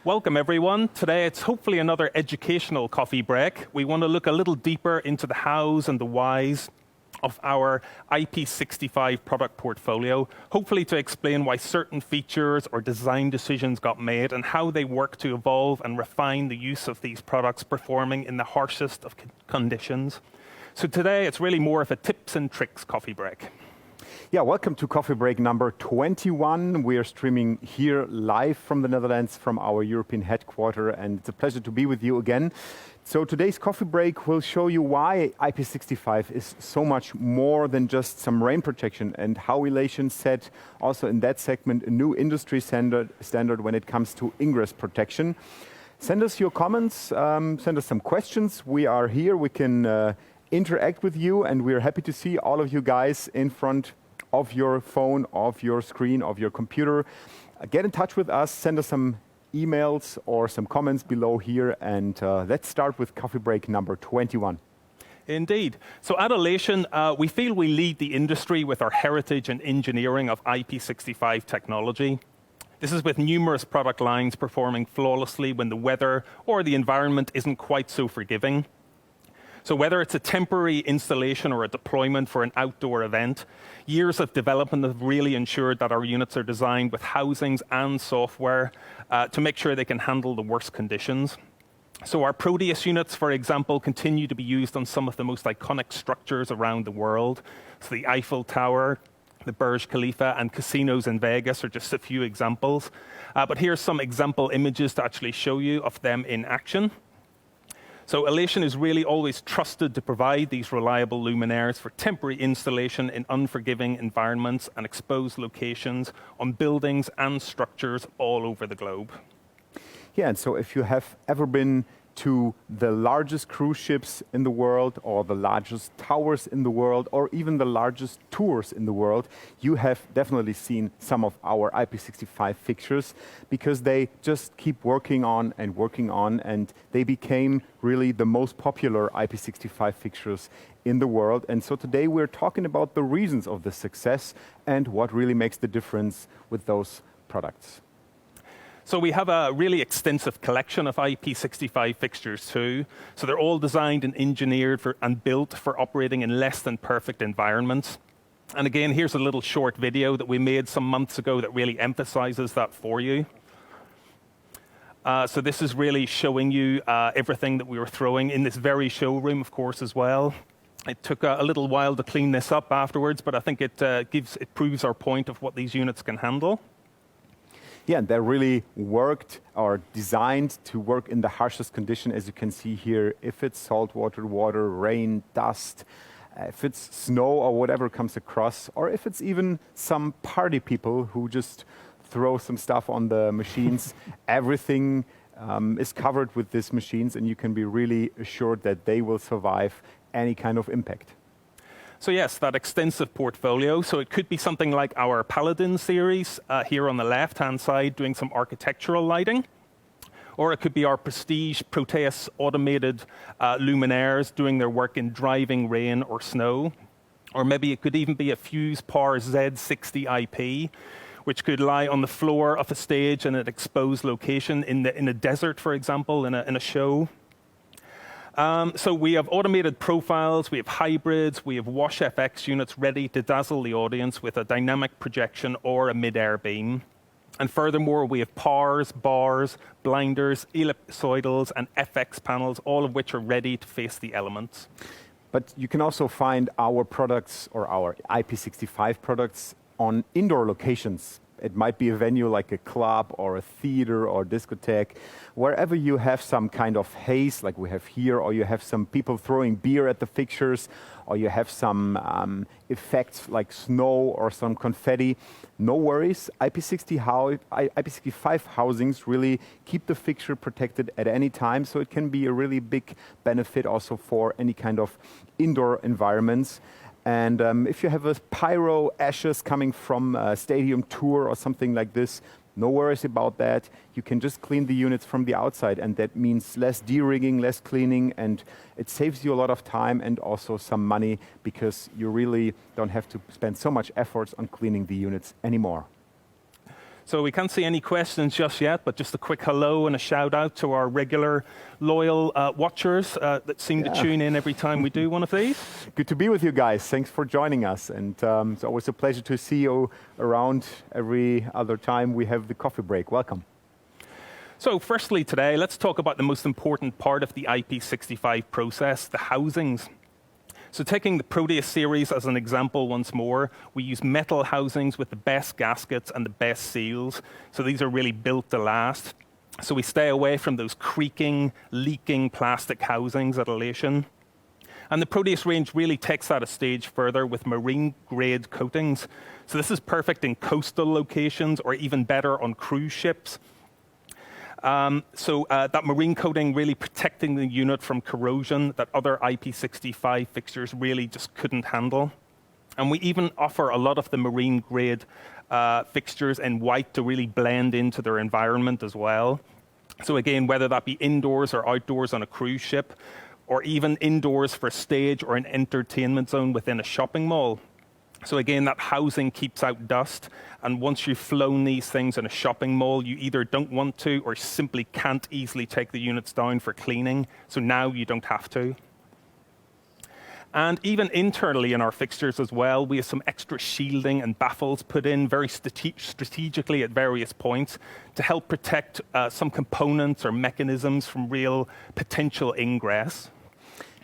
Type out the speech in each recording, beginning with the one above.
Welcome everyone. Today it's hopefully another educational coffee break. We want to look a little deeper into the hows and the whys of our IP65 product portfolio, hopefully to explain why certain features or design decisions got made and how they work to evolve and refine the use of these products performing in the harshest of conditions. So today it's really more of a tips and tricks coffee break. Yeah, welcome to coffee break number 21. We are streaming here live from the Netherlands, from our European headquarters, and it's a pleasure to be with you again. So today's coffee break will show you why IP65 is so much more than just some rain protection, and how Elation set also in that segment a new industry standard when it comes to ingress protection. Send us your comments, send us some questions. We are here, we can interact with you, and we're happy to see all of you guys in front of your phone, of your screen, of your computer. Get in touch with us, send us some emails or some comments below here, and let's start with coffee break number 21. Indeed. So at Elation, we feel we lead the industry with our heritage and engineering of IP65 technology. This is with numerous product lines performing flawlessly when the weather or the environment isn't quite so forgiving. So whether it's a temporary installation or a deployment for an outdoor event, years of development have really ensured that our units are designed with housings and software to make sure they can handle the worst conditions. So our Proteus units, for example, continue to be used on some of the most iconic structures around the world. So the Eiffel Tower, the Burj Khalifa, and casinos in Vegas are just a few examples. But here's some example images to actually show you of them in action. So Elation is really always trusted to provide these reliable luminaires for temporary installation in unforgiving environments and exposed locations on buildings and structures all over the globe. Yeah, and so if you have ever been to the largest cruise ships in the world, or the largest towers in the world, or even the largest tours in the world, you have definitely seen some of our IP65 fixtures, because they just keep working on, and they became really the most popular IP65 fixtures in the world. And so today we're talking about the reasons of the success and what really makes the difference with those products. So we have a really extensive collection of IP65 fixtures too. So they're all designed and engineered and built for operating in less than perfect environments. And again, here's a little short video that we made some months ago that really emphasizes that for you. So this is really showing you everything that we were throwing in this very showroom, of course, as well. It took a little while to clean this up afterwards, but I think it proves our point of what these units can handle. Yeah, they really worked or designed to work in the harshest condition, as you can see here. If it's saltwater, water, rain, dust, if it's snow or whatever comes across, or if it's even some party people who just throw some stuff on the machines, everything is covered with these machines, and you can be really assured that they will survive any kind of impact. So yes, that extensive portfolio. So it could be something like our Paladin series here on the left-hand side doing some architectural lighting. Or it could be our Prestige Proteus automated luminaires doing their work in driving rain or snow. Or maybe it could even be a Fuse Power Z60 IP, which could lie on the floor of a stage in an exposed location in a desert, for example, in a show. So we have automated profiles, we have hybrids, we have Wash FX units ready to dazzle the audience with a dynamic projection or a mid-air beam. And furthermore, we have PARs, bars, blinders, ellipsoidals, and FX panels, all of which are ready to face the elements. But you can also find our products, or our IP65 products, on indoor locations. It might be a venue like a club or a theater or discotheque, wherever you have some kind of haze like we have here, or you have some people throwing beer at the fixtures, or you have some effects like snow or some confetti. No worries, IP65 housings really keep the fixture protected at any time, so it can be a really big benefit also for any kind of indoor environments. And if you have a pyro ashes coming from a stadium tour or something like this, no worries about that. You can just clean the units from the outside, and that means less de-rigging, less cleaning, and it saves you a lot of time and also some money, because you really don't have to spend so much effort on cleaning the units anymore. So we can't see any questions just yet, but just a quick hello and a shout out to our regular loyal watchers that seem to tune in every time we do one of these. Good to be with you guys. Thanks for joining us. And it's always a pleasure to see you around every other time we have the coffee break. Welcome. So firstly today, let's talk about the most important part of the IP65 process, the housings. So taking the Proteus series as an example once more, we use metal housings with the best gaskets and the best seals. So these are really built to last. So we stay away from those creaking, leaking plastic housings at Elation. And the Proteus range really takes that a stage further with marine-grade coatings. So this is perfect in coastal locations or even better on cruise ships. That marine coating really protecting the unit from corrosion that other IP65 fixtures really just couldn't handle. And we even offer a lot of the marine grade fixtures in white to really blend into their environment as well. So again, whether that be indoors or outdoors on a cruise ship, or even indoors for stage or an entertainment zone within a shopping mall. So again, that housing keeps out dust, and once you've flown these things in a shopping mall, you either don't want to or simply can't easily take the units down for cleaning, so now you don't have to. And even internally in our fixtures as well, we have some extra shielding and baffles put in very strategically at various points to help protect some components or mechanisms from real potential ingress.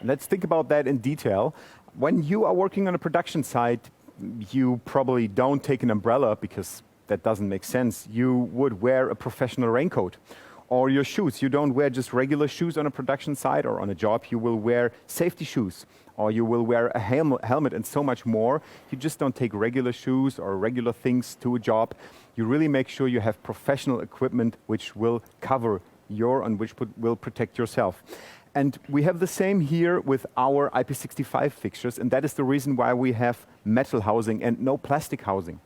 Let's think about that in detail. When you are working on a production site, you probably don't take an umbrella because that doesn't make sense. You would wear a professional raincoat. Or your shoes. You don't wear just regular shoes on a production site or on a job. You will wear safety shoes, or you will wear a helmet and so much more. You just don't take regular shoes or regular things to a job. You really make sure you have professional equipment which will cover your and which will protect yourself. And we have the same here with our IP65 fixtures, and that is the reason why we have metal housing and no plastic housing.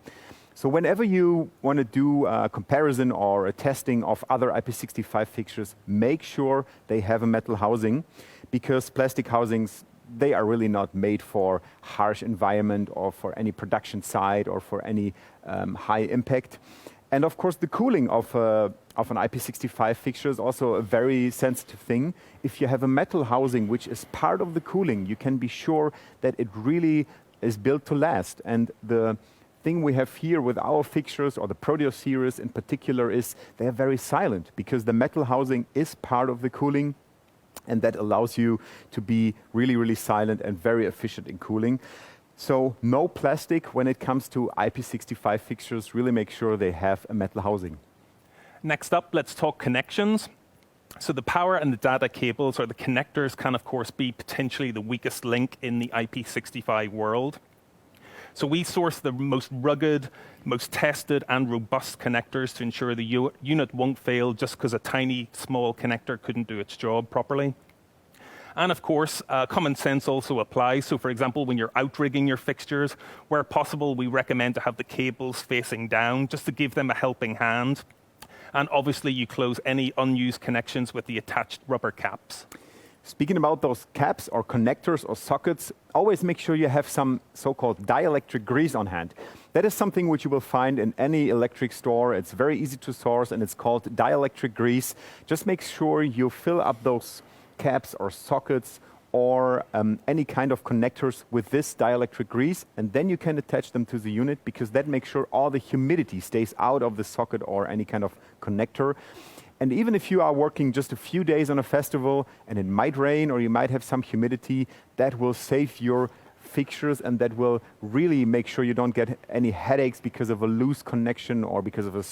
So whenever you want to do a comparison or a testing of other IP65 fixtures, make sure they have a metal housing, because plastic housings, they are really not made for harsh environment or for any production site or for any high impact. And of course, the cooling of an IP65 fixture is also a very sensitive thing. If you have a metal housing which is part of the cooling, you can be sure that it really is built to last. And the thing we have here with our fixtures, or the Proteus series in particular, is they are very silent because the metal housing is part of the cooling, and that allows you to be really, really silent and very efficient in cooling. So no plastic when it comes to IP65 fixtures. Really make sure they have a metal housing. Next up, let's talk connections. So the power and the data cables, or the connectors, can of course be potentially the weakest link in the IP65 world. So we source the most rugged, most tested and robust connectors to ensure the unit won't fail just because a tiny, small connector couldn't do its job properly. And of course, common sense also applies. So for example, when you're outrigging your fixtures, where possible, we recommend to have the cables facing down just to give them a helping hand. And obviously, you close any unused connections with the attached rubber caps. Speaking about those caps or connectors or sockets, always make sure you have some so-called dielectric grease on hand. That is something which you will find in any electric store. It's very easy to source, and it's called dielectric grease. Just make sure you fill up those caps or sockets or any kind of connectors with this dielectric grease, and then you can attach them to the unit, because that makes sure all the humidity stays out of the socket or any kind of connector. And even if you are working just a few days on a festival and it might rain or you might have some humidity, that will save your fixtures, and that will really make sure you don't get any headaches because of a loose connection or because of a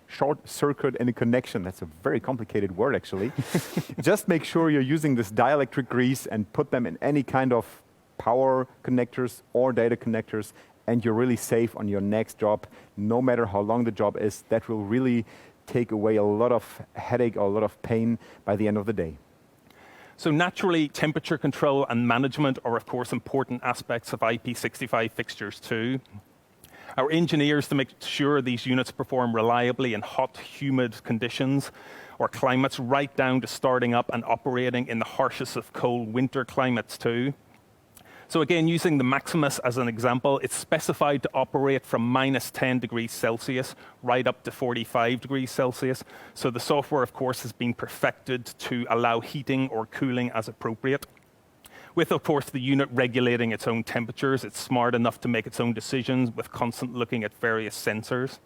short circuit in a connection. That's a very complicated word, actually. Just make sure you're using this dielectric grease and put them in any kind of power connectors or data connectors, and you're really safe on your next job, no matter how long the job is. That will really take away a lot of headache or a lot of pain by the end of the day. So naturally, temperature control and management are, of course, important aspects of IP65 fixtures too. Our engineers to make sure these units perform reliably in hot, humid conditions or climates, right down to starting up and operating in the harshest of cold winter climates too. So again, using the Maximus as an example, it's specified to operate from -10 degrees Celsius right up to 45 degrees Celsius. So the software, of course, has been perfected to allow heating or cooling as appropriate. With, of course, the unit regulating its own temperatures, it's smart enough to make its own decisions with constant looking at various sensors.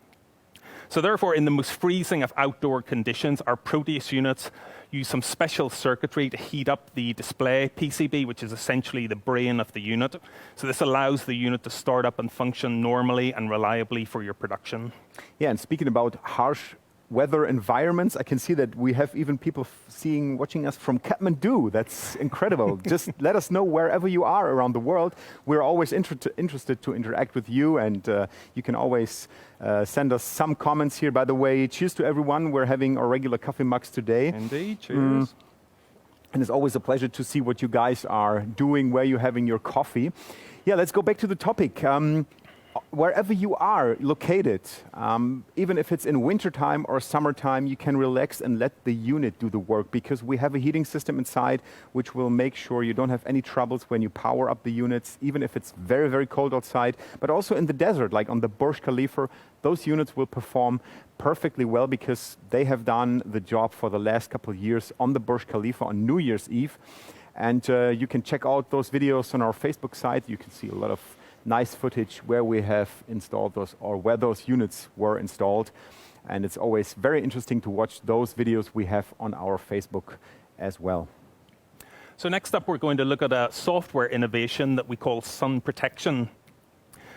So therefore, in the most freezing of outdoor conditions, our Proteus units use some special circuitry to heat up the display PCB, which is essentially the brain of the unit. So this allows the unit to start up and function normally and reliably for your production. Yeah, and speaking about harsh weather environments, I can see that we have even people watching us from Kathmandu. That's incredible. Just let us know wherever you are around the world. We're always interested to interact with you, and you can always send us some comments here. By the way, cheers to everyone. We're having our regular coffee mugs today. Indeed, cheers. And it's always a pleasure to see what you guys are doing, where you're having your coffee. Yeah, let's go back to the topic. Wherever you are located, even if it's in wintertime or summertime, you can relax and let the unit do the work, because we have a heating system inside which will make sure you don't have any troubles when you power up the units, even if it's very, very cold outside. But also in the desert, like on the Burj Khalifa, those units will perform perfectly well because they have done the job for the last couple of years on the Burj Khalifa on New Year's Eve. And you can check out those videos on our Facebook site. You can see a lot of nice footage where we have installed those, or where those units were installed. And it's always very interesting to watch those videos we have on our Facebook as well. So next up, we're going to look at a software innovation that we call sun protection.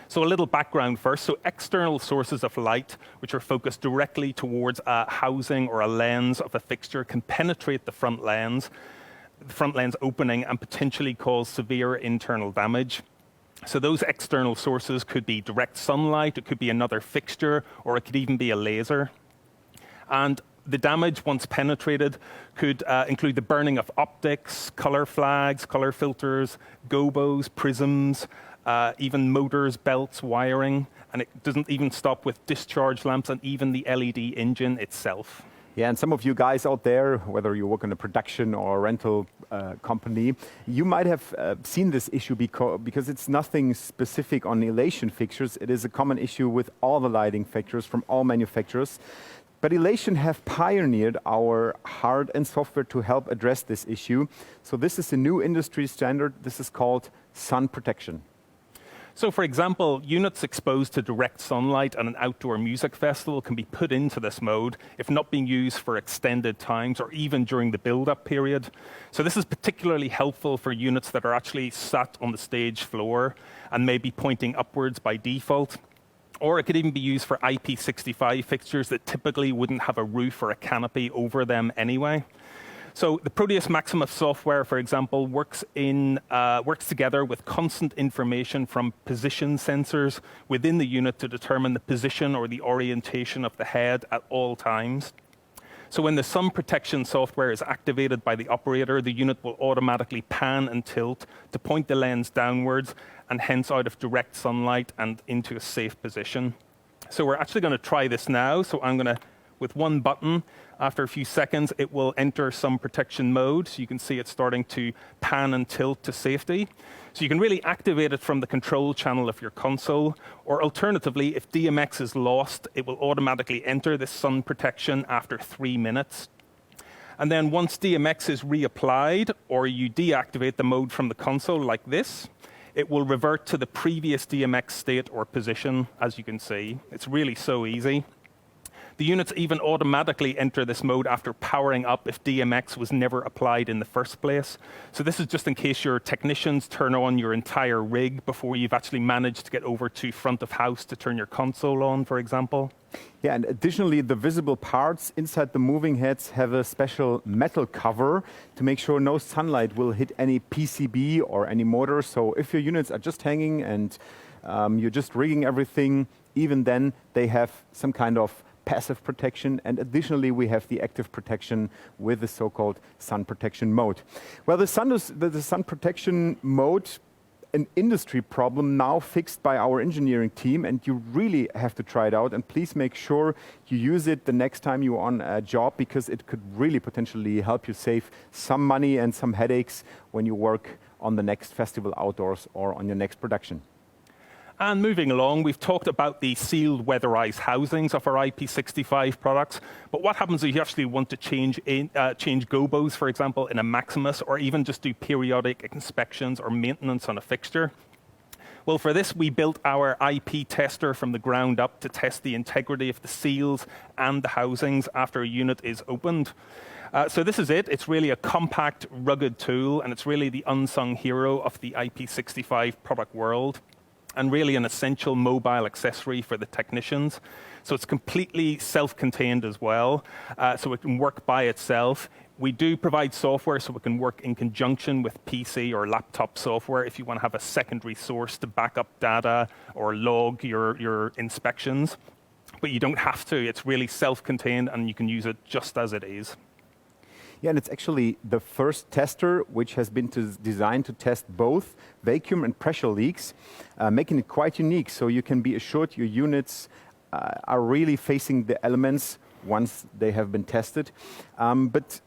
So a little background first. So external sources of light, which are focused directly towards a housing or a lens of a fixture, can penetrate the front lens opening and potentially cause severe internal damage. So those external sources could be direct sunlight, it could be another fixture, or it could even be a laser. And the damage, once penetrated, could include the burning of optics, color flags, color filters, gobos, prisms, even motors, belts, wiring. And it doesn't even stop with discharge lamps and even the LED engine itself. Yeah, and some of you guys out there, whether you work in a production or a rental company, you might have seen this issue because it's nothing specific on Elation fixtures. It is a common issue with all the lighting fixtures from all manufacturers. But Elation have pioneered our hard and software to help address this issue. So this is a new industry standard. This is called sun protection. So for example, units exposed to direct sunlight at an outdoor music festival can be put into this mode if not being used for extended times or even during the build-up period. So this is particularly helpful for units that are actually sat on the stage floor and may be pointing upwards by default. Or it could even be used for IP65 fixtures that typically wouldn't have a roof or a canopy over them anyway. So the Proteus Maximus software, for example, works together with constant information from position sensors within the unit to determine the position or the orientation of the head at all times. So when the sun protection software is activated by the operator, the unit will automatically pan and tilt to point the lens downwards and hence out of direct sunlight and into a safe position. So we're actually going to try this now. So I'm going to, with one button, after a few seconds, it will enter sun protection mode. So you can see it starting to pan and tilt to safety. So you can really activate it from the control channel of your console, or alternatively, if DMX is lost, it will automatically enter this sun protection after 3 minutes. And then once DMX is reapplied, or you deactivate the mode from the console like this, it will revert to the previous DMX state or position, as you can see. It's really so easy. The units even automatically enter this mode after powering up if DMX was never applied in the first place. So this is just in case your technicians turn on your entire rig before you've actually managed to get over to front of house to turn your console on, for example. Yeah, and additionally, the visible parts inside the moving heads have a special metal cover to make sure no sunlight will hit any PCB or any motor. So if your units are just hanging and you're just rigging everything, even then they have some kind of passive protection, and additionally we have the active protection with the so-called sun protection mode. Well, the sun protection mode, an industry problem now fixed by our engineering team, and you really have to try it out, and please make sure you use it the next time you're on a job, because it could really potentially help you save some money and some headaches when you work on the next festival outdoors or on your next production. And moving along, we've talked about the sealed weatherized housings of our IP65 products, but what happens if you actually want to change gobos, for example, in a Maximus, or even just do periodic inspections or maintenance on a fixture? Well, for this, we built our IP tester from the ground up to test the integrity of the seals and the housings after a unit is opened. So this is it. It's really a compact, rugged tool, and it's really the unsung hero of the IP65 product world, and really an essential mobile accessory for the technicians. So it's completely self-contained as well, so it can work by itself. We do provide software so it can work in conjunction with PC or laptop software if you want to have a secondary source to back up data or log your inspections. But you don't have to. It's really self-contained and you can use it just as it is. Yeah, and it's actually the first tester which has been designed to test both vacuum and pressure leaks, making it quite unique. So you can be assured your units are really facing the elements once they have been tested. But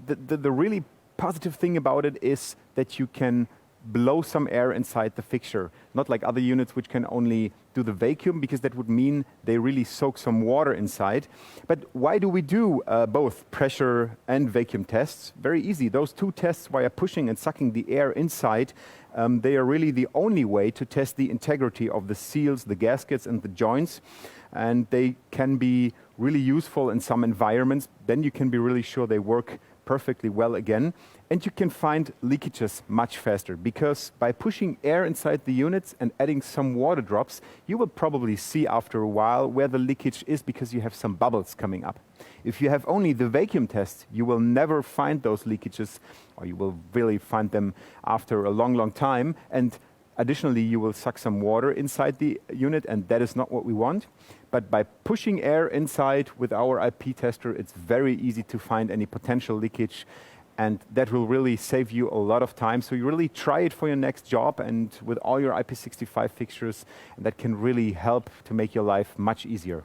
the really positive thing about it is that you can blow some air inside the fixture, not like other units which can only do the vacuum, because that would mean they really soak some water inside. But why do we do both pressure and vacuum tests? Very easy. Those two tests via pushing and sucking the air inside, they are really the only way to test the integrity of the seals, the gaskets and the joints. And they can be really useful in some environments. Then you can be really sure they work perfectly well again. And you can find leakages much faster, because by pushing air inside the units and adding some water drops, you will probably see after a while where the leakage is, because you have some bubbles coming up. If you have only the vacuum test, you will never find those leakages, or you will really find them after a long, long time. And additionally, you will suck some water inside the unit, and that is not what we want. But by pushing air inside with our IP tester, it's very easy to find any potential leakage, and that will really save you a lot of time. So you really try it for your next job and with all your IP65 fixtures, and that can really help to make your life much easier.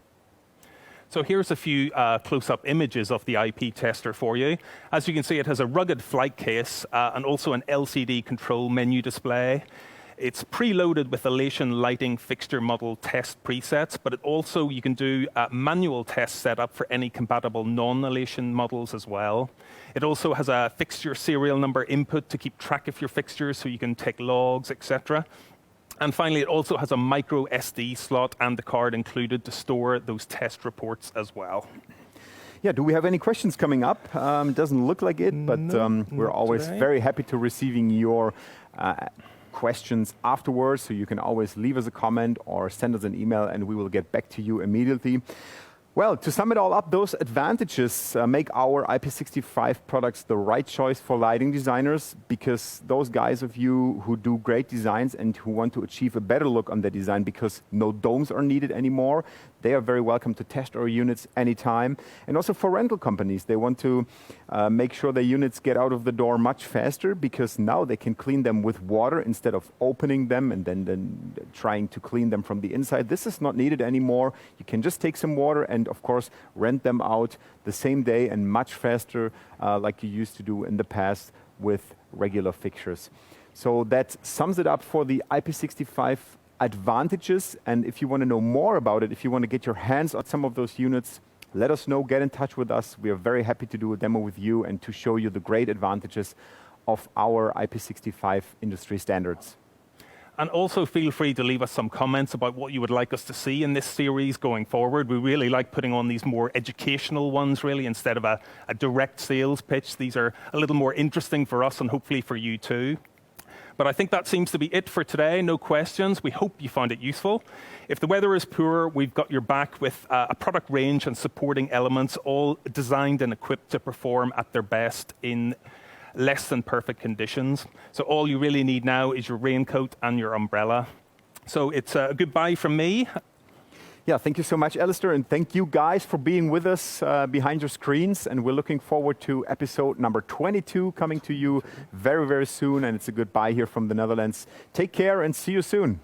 So here's a few close-up images of the IP tester for you. As you can see, it has a rugged flight case and also an LCD control menu display. It's preloaded with Elation lighting fixture model test presets, but it also, you can do a manual test setup for any compatible non-Elation models as well. It also has a fixture serial number input to keep track of your fixtures so you can take logs, etc. And finally, it also has a micro SD slot and the card included to store those test reports as well. Yeah, do we have any questions coming up? It doesn't look like it, but we're always very happy to receiving your questions afterwards, so you can always leave us a comment or send us an email and we will get back to you immediately. Well, to sum it all up, those advantages make our IP65 products the right choice for lighting designers, because those guys of you who do great designs and who want to achieve a better look on their design because no domes are needed anymore, they are very welcome to test our units anytime. And also for rental companies, they want to make sure their units get out of the door much faster, because now they can clean them with water instead of opening them and then trying to clean them from the inside. This is not needed anymore. You can just take some water and, of course, rent them out the same day and much faster, like you used to do in the past with regular fixtures. So that sums it up for the IP65 advantages. And if you want to know more about it, if you want to get your hands on some of those units, let us know, get in touch with us. We are very happy to do a demo with you and to show you the great advantages of our IP65 industry standards. And also feel free to leave us some comments about what you would like us to see in this series going forward. We really like putting on these more educational ones, really, instead of a direct sales pitch. These are a little more interesting for us and hopefully for you too. But I think that seems to be it for today. No questions. We hope you found it useful. If the weather is poor, we've got your back with a product range and supporting elements, all designed and equipped to perform at their best in less than perfect conditions. So all you really need now is your raincoat and your umbrella. So it's a goodbye from me. Yeah, thank you so much, Alistair, and thank you guys for being with us behind your screens. And we're looking forward to episode number 22 coming to you very, very soon. And it's a goodbye here from the Netherlands. Take care and see you soon.